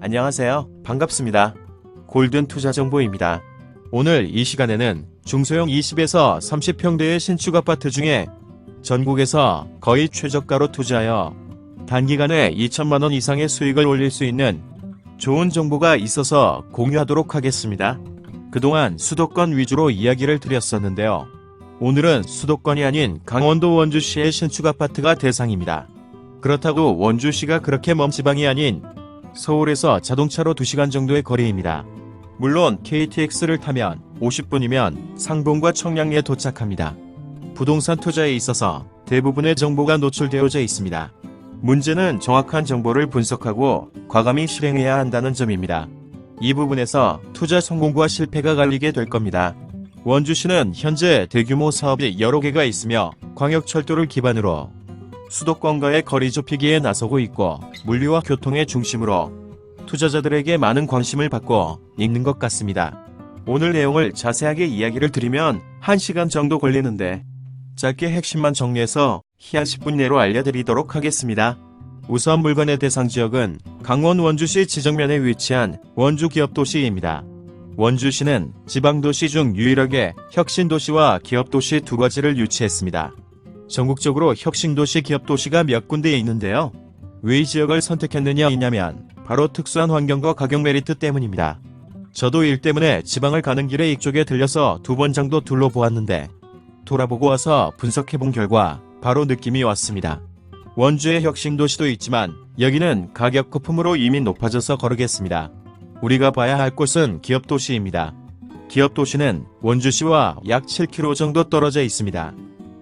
안녕하세요. 반갑습니다. 골든 투자 정보입니다. 오늘 이 시간에는 중소형 20에서 30평대의 신축 아파트 중에 전국에서 거의 최저가로 투자하여 단기간에 2천만원 이상의 수익을 올릴 수 있는 좋은 정보가 있어서 공유하도록 하겠습니다. 그동안 수도권 위주로 이야기를 드렸었는데요. 오늘은 수도권이 아닌 강원도 원주시의 신축 아파트가 대상입니다. 그렇다고 원주시가 그렇게 먼 지방이 아닌 서울에서 자동차로 2시간 정도의 거리입니다. 물론 KTX를 타면 50분이면 상봉과 청량리에 도착합니다. 부동산 투자에 있어서 대부분의 정보가 노출되어져 있습니다. 문제는 정확한 정보를 분석하고 과감히 실행해야 한다는 점입니다. 이 부분에서 투자 성공과 실패가 갈리게 될 겁니다. 원주시는 현재 대규모 사업이 여러 개가 있으며 광역철도를 기반으로 수도권과의 거리 좁히기에 나서고 있고 물류와 교통의 중심으로 투자자들에게 많은 관심을 받고 있는 것 같습니다. 오늘 내용을 자세하게 이야기를 드리면 1시간 정도 걸리는데 짧게 핵심만 정리해서 한 10분 내로 알려드리도록 하겠습니다. 우선 물건의 대상 지역은 강원 원주시 지정면에 위치한 원주기업도시입니다. 원주시는 지방도시 중 유일하게 혁신도시와 기업도시 두 가지를 유치했습니다. 전국적으로 혁신도시 기업도시가 몇 군데 있는데요. 왜 이 지역을 선택했느냐면 바로 특수한 환경과 가격 메리트 때문입니다. 저도 일 때문에 지방을 가는 길에 이쪽에 들려서 2번 정도 둘러보았는데 돌아보고 와서 분석해본 결과 바로 느낌이 왔습니다. 원주의 혁신도시도 있지만 여기는 가격 거품으로 이미 높아져서 거르겠습니다. 우리가 봐야 할 곳은 기업도시입니다. 기업도시는 원주시와 약 7km 정도 떨어져 있습니다.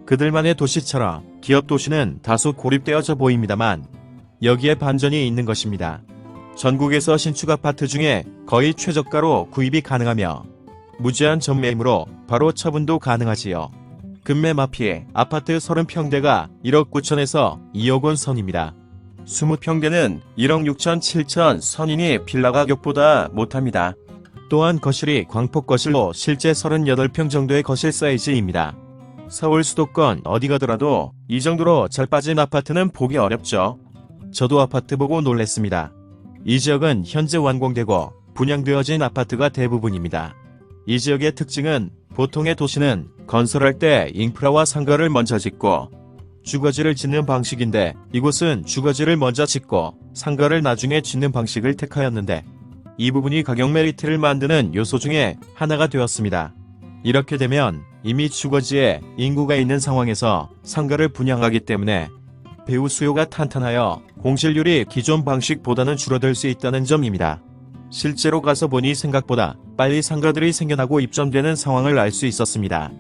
그들만의 도시처럼 기업도시는 다소 고립되어져 보입니다만 여기에 반전이 있는 것입니다. 전국에서 신축 아파트 중에 거의 최저가로 구입이 가능하며 무제한 전매임으로 바로 처분도 가능하지요. 금매 마피 아파트 30평대가 1억 9천에서 2억 원 선입니다. 20평대는 1억 6천 7천 선이니 빌라 가격보다 못합니다. 또한 거실이 광폭 거실로 실제 38평 정도의 거실 사이즈입니다. 서울 수도권 어디 가더라도 이 정도로 잘 빠진 아파트는 보기 어렵죠. 저도 아파트 보고 놀랬습니다. 이 지역은 현재 완공되고 분양되어진 아파트가 대부분입니다. 이 지역의 특징은 보통의 도시는 건설할 때 인프라와 상가를 먼저 짓고 주거지를 짓는 방식인데 이곳은 주거지를 먼저 짓고 상가를 나중에 짓는 방식을 택하였는데 이 부분이 가격 메리트를 만드는 요소 중에 하나가 되었습니다. 이렇게 되면 이미 주거지에 인구가 있는 상황에서 상가를 분양하기 때문에 배후 수요가 탄탄하여 공실률이 기존 방식보다는 줄어들 수 있다는 점입니다. 실제로 가서 보니 생각보다 빨리 상가들이 생겨나고 입점되는 상황을 알 수 있었습니다.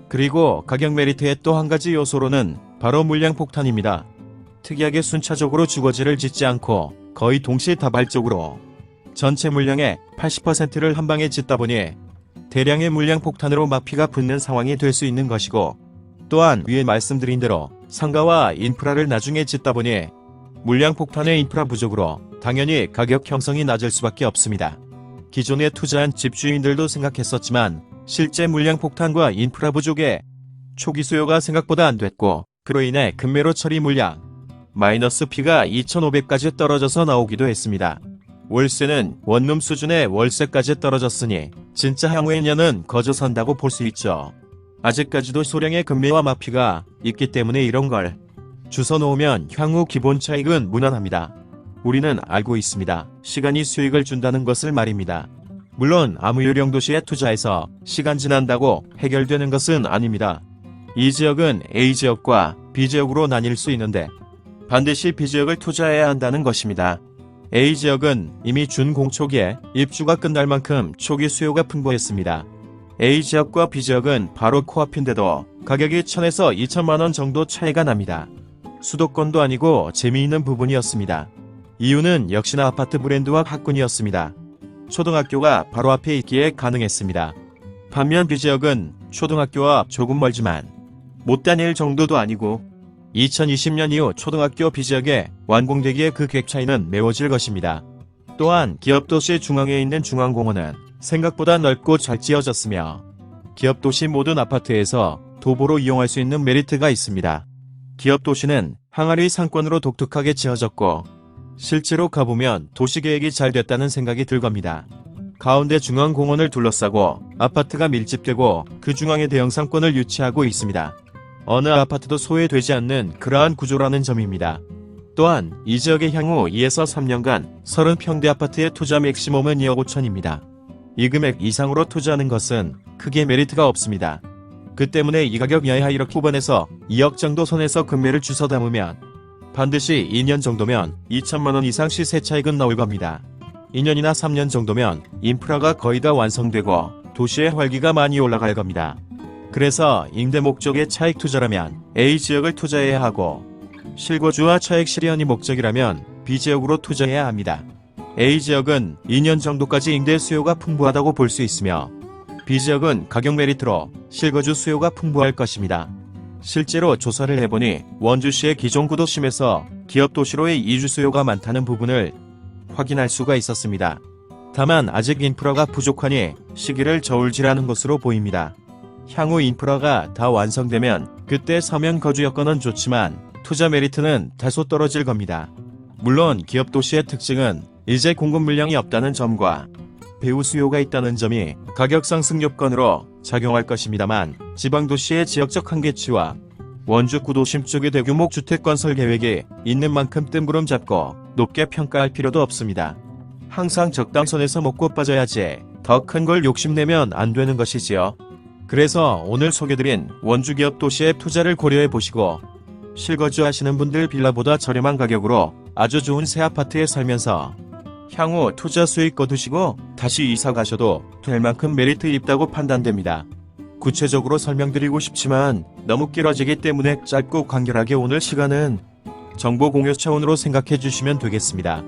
그리고 가격 메리트의 또 한 가지 요소로는 바로 물량 폭탄입니다. 특이하게 순차적으로 주거지를 짓지 않고 거의 동시다발적으로 전체 물량의 80%를 한 방에 짓다 보니 대량의 물량 폭탄으로 마피가 붙는 상황이 될 수 있는 것이고 또한 위에 말씀드린 대로 상가와 인프라를 나중에 짓다 보니 물량 폭탄의 인프라 부족으로 당연히 가격 형성이 낮을 수밖에 없습니다. 기존에 투자한 집주인들도 생각했었지만 실제 물량 폭탄과 인프라 부족에 초기 수요가 생각보다 안 됐고 그로 인해 급매로 처리 물량 마이너스 P가 2,500까지 떨어져서 나오기도 했습니다. 월세는 원룸 수준의 월세까지 떨어졌으니 진짜 향후에년은 거저 산다고 볼 수 있죠. 아직까지도 소량의 급매와 마피가 있기 때문에 이런 걸 주워 놓으면 향후 기본 차익은 무난합니다. 우리는 알고 있습니다. 시간이 수익을 준다는 것을 말입니다. 물론 아무 유령 도시에 투자해서 시간 지난다고 해결되는 것은 아닙니다. 이 지역은 A지역과 B지역으로 나뉠 수 있는데 반드시 B지역을 투자해야 한다는 것입니다. A지역은 이미 준공초기에 입주가 끝날 만큼 초기 수요가 풍부했습니다. A지역과 B지역은 바로 코앞인데도 가격이 1,000에서 2천만원 정도 차이가 납니다. 수도권도 아니고 재미있는 부분이었습니다. 이유는 역시나 아파트 브랜드와 학군이었습니다. 초등학교가 바로 앞에 있기에 가능했습니다. 반면 B지역은 초등학교와 조금 멀지만 못 다닐 정도도 아니고 2020년 이후 초등학교 B지역에 완공되기에 그 갭 차이는 메워질 것입니다. 또한 기업도시 중앙에 있는 중앙공원은 생각보다 넓고 잘 지어졌으며 기업도시 모든 아파트에서 도보로 이용할 수 있는 메리트가 있습니다. 기업도시는 항아리 상권으로 독특하게 지어졌고 실제로 가보면 도시계획이 잘 됐다는 생각이 들 겁니다. 가운데 중앙공원을 둘러싸고 아파트가 밀집되고 그 중앙에 대형 상권을 유치하고 있습니다. 어느 아파트도 소외되지 않는 그러한 구조라는 점입니다. 또한 이 지역의 향후 2에서 3년간 30평대 아파트의 투자 맥시멈은 2억 5천입니다. 이 금액 이상으로 투자하는 것은 크게 메리트가 없습니다. 그 때문에 이 가격 이하 1억 후반에서 2억 정도 선에서 금매를 주워 담으면 반드시 2년 정도면 2천만 원 이상 시세 차익은 나올 겁니다. 2년이나 3년 정도면 인프라가 거의 다 완성되고 도시의 활기가 많이 올라갈 겁니다. 그래서 임대 목적의 차익 투자라면 A 지역을 투자해야 하고 실거주와 차익 실현이 목적이라면 B 지역으로 투자해야 합니다. A 지역은 2년 정도까지 임대 수요가 풍부하다고 볼 수 있으며 B 지역은 가격 메리트로 실거주 수요가 풍부할 것입니다. 실제로 조사를 해보니 원주시의 기존 구도심에서 기업 도시로의 이주 수요가 많다는 부분을 확인할 수가 있었습니다. 다만 아직 인프라가 부족하니 시기를 저울질하는 것으로 보입니다. 향후 인프라가 다 완성되면 그때 서면 거주 여건은 좋지만 투자 메리트는 다소 떨어질 겁니다. 물론 기업 도시의 특징은 이제 공급 물량이 없다는 점과 배후 수요가 있다는 점이 가격 상승 요건으로 작용할 것입니다만 지방도시의 지역적 한계치와 원주 구도심 쪽의 대규모 주택 건설 계획이 있는 만큼 뜬구름 잡고 높게 평가할 필요도 없습니다. 항상 적당선에서 먹고 빠져야지 더 큰 걸 욕심내면 안 되는 것이지요. 그래서 오늘 소개드린 원주 기업 도시의 투자를 고려해 보시고 실거주 하시는 분들 빌라보다 저렴한 가격으로 아주 좋은 새 아파트에 살면서 향후 투자 수익 거두시고 다시 이사 가셔도 될 만큼 메리트 있다고 판단됩니다. 구체적으로 설명드리고 싶지만 너무 길어지기 때문에 짧고 간결하게 오늘 시간은 정보 공유 차원으로 생각해 주시면 되겠습니다.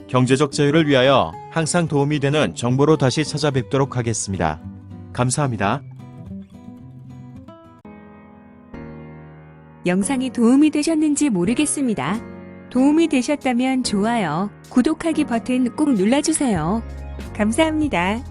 경제적 자유를 위하여 항상 도움이 되는 정보로 다시 찾아뵙도록 하겠습니다. 감사합니다. 영상이 도움이 되셨는지 모르겠습니다. 도움이 되셨다면 좋아요, 구독하기 버튼 꼭 눌러주세요. 감사합니다.